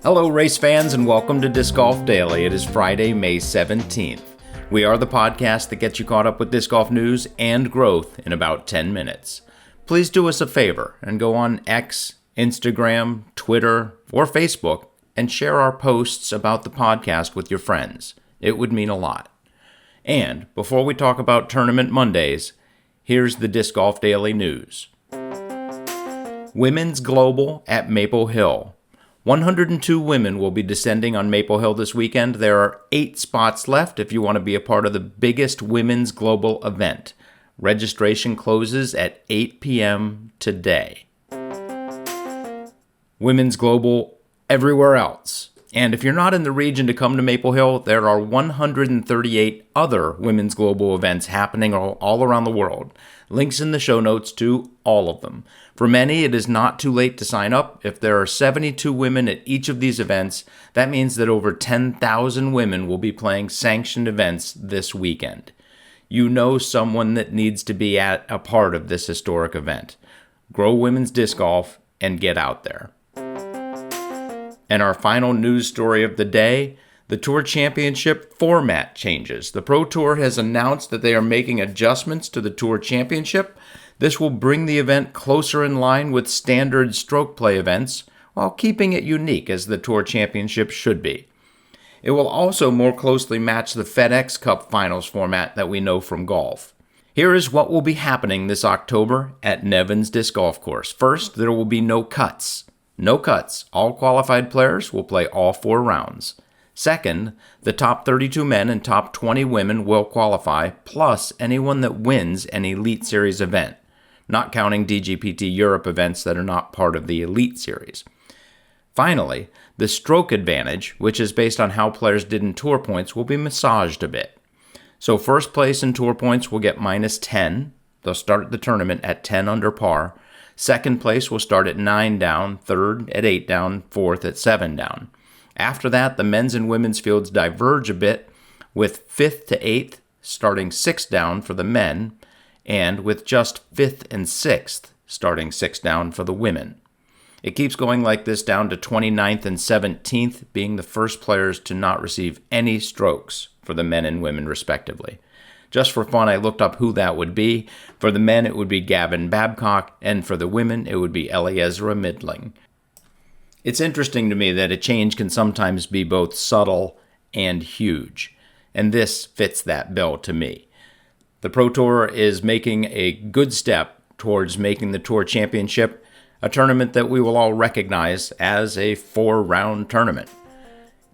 Hello, race fans, and welcome to Disc Golf Daily. It is Friday, May 17th. We are the podcast that gets you caught up with disc golf news and growth in about 10 minutes. Please do us a favor and go on X, Instagram, Twitter, or Facebook and share our posts about the podcast with your friends. It would mean a lot. And before we talk about Tournament Mondays, here's the Disc Golf Daily news. Women's Global at Maple Hill. 102 women will be descending on Maple Hill this weekend. There are 8 spots left if you want to be a part of the biggest women's global event. Registration closes at 8 p.m. today. Women's Global everywhere else. And if you're not in the region to come to Maple Hill, there are 138 other Women's Global events happening all around the world. Links in the show notes to all of them. For many, it is not too late to sign up. If there are 72 women at each of these events, that means that over 10,000 women will be playing sanctioned events this weekend. You know someone that needs to be at a part of this historic event. Grow women's disc golf and get out there. And our final news story of the day, the Tour Championship format changes. The Pro Tour has announced that they are making adjustments to the Tour Championship. This will bring the event closer in line with standard stroke play events, while keeping it unique as the Tour Championship should be. It will also more closely match the FedEx Cup Finals format that we know from golf. Here is what will be happening this October at Nevins Disc Golf Course. First, there will be no cuts. No cuts. All qualified players will play all 4 rounds. Second, the top 32 men and top 20 women will qualify, plus anyone that wins an Elite Series event, not counting DGPT Europe events that are not part of the Elite Series. Finally, the stroke advantage, which is based on how players did in Tour points, will be massaged a bit. So first place in Tour points will get minus 10. They'll start the tournament at 10 under par. Second place will start at 9 down, third at 8 down, fourth at 7 down. After that, the men's and women's fields diverge a bit, with 5th to 8th starting 6 down for the men, and with just 5th and 6th starting 6 down for the women. It keeps going like this down to 29th and 17th being the first players to not receive any strokes for the men and women respectively. Just for fun, I looked up who that would be. For the men, it would be Gavin Babcock, and for the women, it would be Eliezra Midling. It's interesting to me that a change can sometimes be both subtle and huge, and this fits that bill to me. The Pro Tour is making a good step towards making the Tour Championship a tournament that we will all recognize as a 4-round tournament.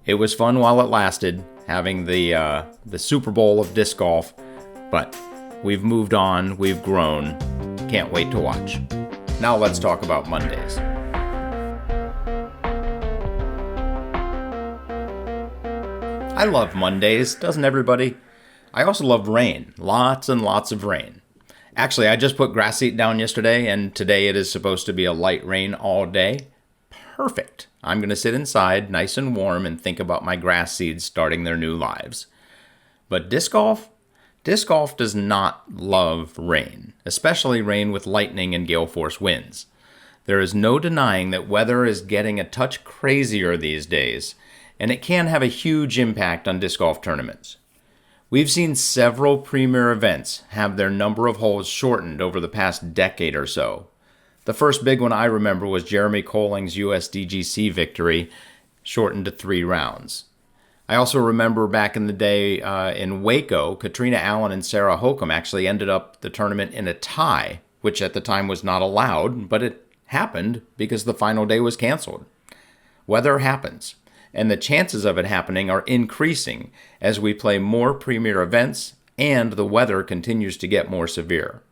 It was fun while it lasted, having the Super Bowl of disc golf, but we've moved on, we've grown, can't wait to watch. Now let's talk about Mondays. I love Mondays, doesn't everybody? I also love rain, lots and lots of rain. Actually, I just put grass seed down yesterday, and today it is supposed to be a light rain all day. Perfect. I'm going to sit inside, nice and warm, and think about my grass seeds starting their new lives. But disc golf? Disc golf does not love rain, especially rain with lightning and gale force winds. There is no denying that weather is getting a touch crazier these days, and it can have a huge impact on disc golf tournaments. We've seen several premier events have their number of holes shortened over the past decade or so. The first big one I remember was Jeremy Colling's USDGC victory, shortened to 3 rounds. I also remember back in the day in Waco, Katrina Allen and Sarah Holcomb actually ended up the tournament in a tie, which at the time was not allowed, but it happened because the final day was canceled. Weather happens, and the chances of it happening are increasing as we play more premier events and the weather continues to get more severe.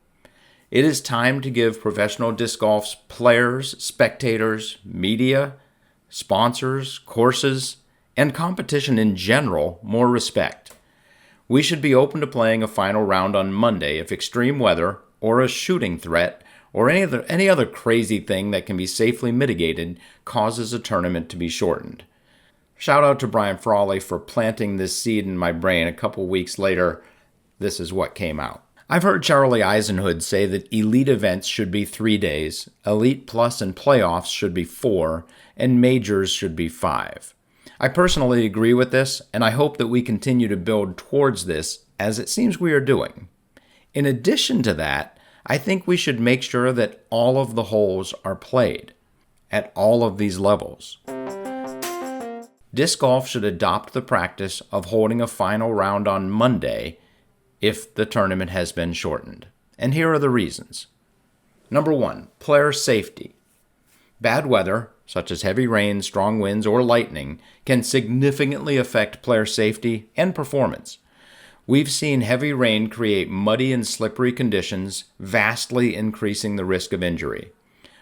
It is time to give professional disc golf's players, spectators, media, sponsors, courses, and competition in general more respect. We should be open to playing a final round on Monday if extreme weather or a shooting threat or any other crazy thing that can be safely mitigated causes a tournament to be shortened. Shout out to Brian Frawley for planting this seed in my brain. A couple weeks later, this is what came out. I've heard Charlie Eisenhood say that elite events should be 3 days, elite plus and playoffs should be 4, and majors should be 5. I personally agree with this, and I hope that we continue to build towards this, as it seems we are doing. In addition to that, I think we should make sure that all of the holes are played, at all of these levels. Disc golf should adopt the practice of holding a final round on Monday if the tournament has been shortened. And here are the reasons. Number 1, player safety. Bad weather, such as heavy rain, strong winds, or lightning, can significantly affect player safety and performance. We've seen heavy rain create muddy and slippery conditions, vastly increasing the risk of injury.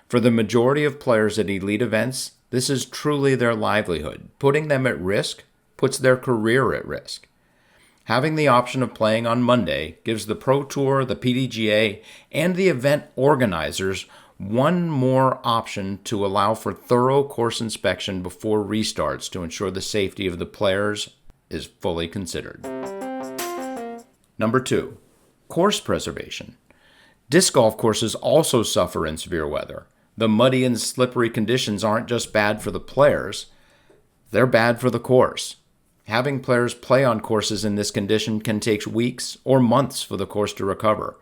For the majority of players at elite events, this is truly their livelihood. Putting them at risk puts their career at risk. Having the option of playing on Monday gives the Pro Tour, the PDGA, and the event organizers one more option to allow for thorough course inspection before restarts to ensure the safety of the players is fully considered. Number 2, course preservation. Disc golf courses also suffer in severe weather. The muddy and slippery conditions aren't just bad for the players, they're bad for the course. Having players play on courses in this condition can take weeks or months for the course to recover,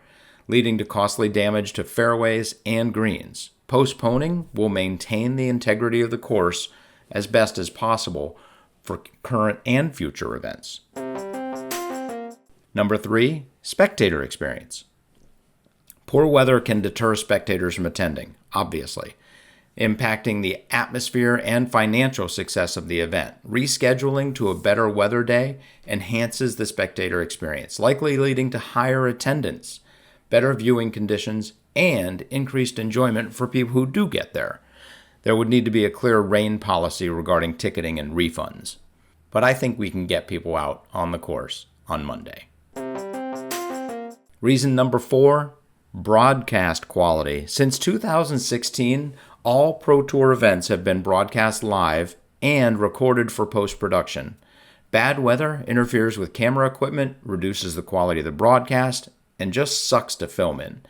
leading to costly damage to fairways and greens. Postponing will maintain the integrity of the course as best as possible for current and future events. Number 3, spectator experience. Poor weather can deter spectators from attending, obviously, impacting the atmosphere and financial success of the event. Rescheduling to a better weather day enhances the spectator experience, likely leading to higher attendance, better viewing conditions, and increased enjoyment for people who do get there. There would need to be a clear rain policy regarding ticketing and refunds. But I think we can get people out on the course on Monday. Reason number 4, broadcast quality. Since 2016, all Pro Tour events have been broadcast live and recorded for post-production. Bad weather interferes with camera equipment, reduces the quality of the broadcast, and just sucks to film in.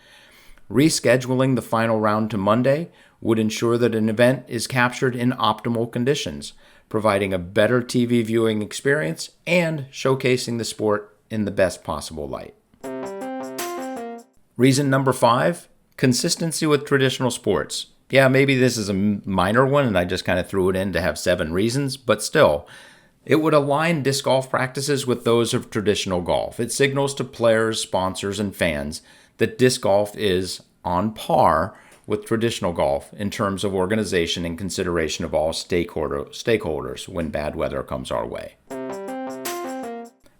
Rescheduling the final round to Monday would ensure that an event is captured in optimal conditions, providing a better TV viewing experience and showcasing the sport in the best possible light. Reason number 5, consistency with traditional sports. Yeah, maybe this is a minor one and I just kind of threw it in to have 7 reasons, but still, it would align disc golf practices with those of traditional golf. It signals to players, sponsors, and fans that disc golf is on par with traditional golf in terms of organization and consideration of all stakeholders when bad weather comes our way.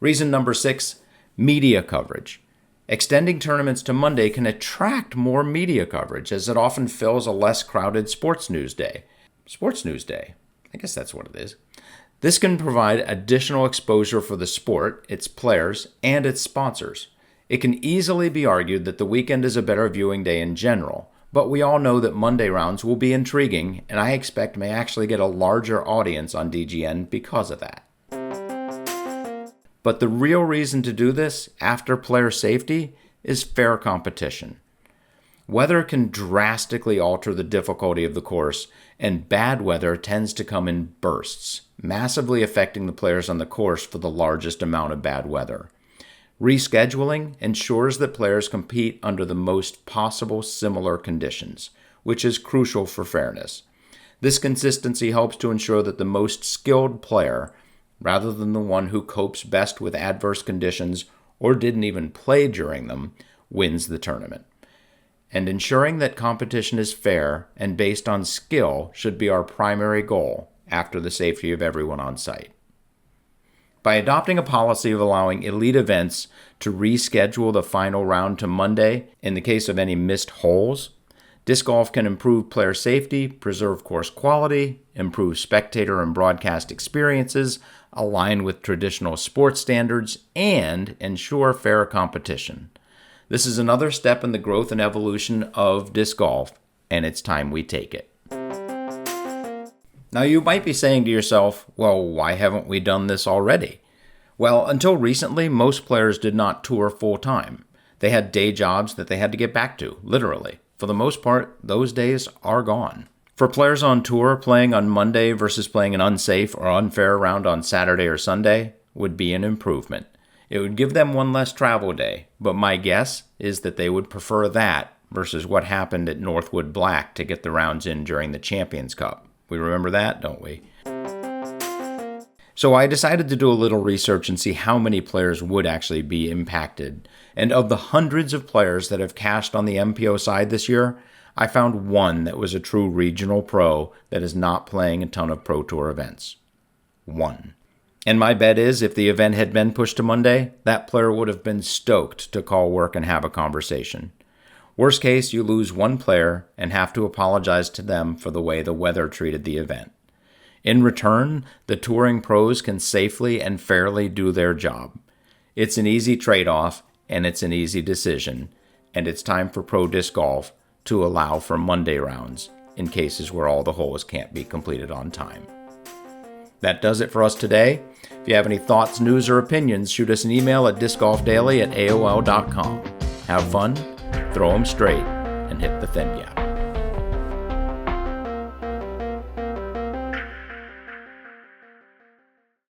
Reason number 6, media coverage. Extending tournaments to Monday can attract more media coverage, as it often fills a less crowded sports news day. Sports news day, I guess that's what it is. This can provide additional exposure for the sport, its players, and its sponsors. It can easily be argued that the weekend is a better viewing day in general, but we all know that Monday rounds will be intriguing, and I expect may actually get a larger audience on DGN because of that. But the real reason to do this, after player safety, is fair competition. Weather can drastically alter the difficulty of the course, and bad weather tends to come in bursts, massively affecting the players on the course for the largest amount of bad weather. Rescheduling ensures that players compete under the most possible similar conditions, which is crucial for fairness. This consistency helps to ensure that the most skilled player, rather than the one who copes best with adverse conditions or didn't even play during them, wins the tournament. And ensuring that competition is fair and based on skill should be our primary goal after the safety of everyone on site. By adopting a policy of allowing elite events to reschedule the final round to Monday in the case of any missed holes, disc golf can improve player safety, preserve course quality, improve spectator and broadcast experiences, align with traditional sports standards, and ensure fair competition. This is another step in the growth and evolution of disc golf, and it's time we take it. Now you might be saying to yourself, well, why haven't we done this already? Well, until recently, most players did not tour full-time. They had day jobs that they had to get back to, literally. For the most part, those days are gone. For players on tour, playing on Monday versus playing an unsafe or unfair round on Saturday or Sunday would be an improvement. It would give them one less travel day, but my guess is that they would prefer that versus what happened at Northwood Black to get the rounds in during the Champions Cup. We remember that, don't we? So I decided to do a little research and see how many players would actually be impacted. And of the hundreds of players that have cashed on the MPO side this year, I found one that was a true regional pro that is not playing a ton of Pro Tour events. One. And my bet is if the event had been pushed to Monday, that player would have been stoked to call work and have a conversation. Worst case, you lose one player and have to apologize to them for the way the weather treated the event. In return, the touring pros can safely and fairly do their job. It's an easy trade-off, and it's an easy decision, and it's time for Pro Disc Golf to allow for Monday rounds in cases where all the holes can't be completed on time. That does it for us today. If you have any thoughts, news, or opinions, shoot us an email at discgolfdaily@aol.com. Have fun, throw 'em straight, and hit the thin gap.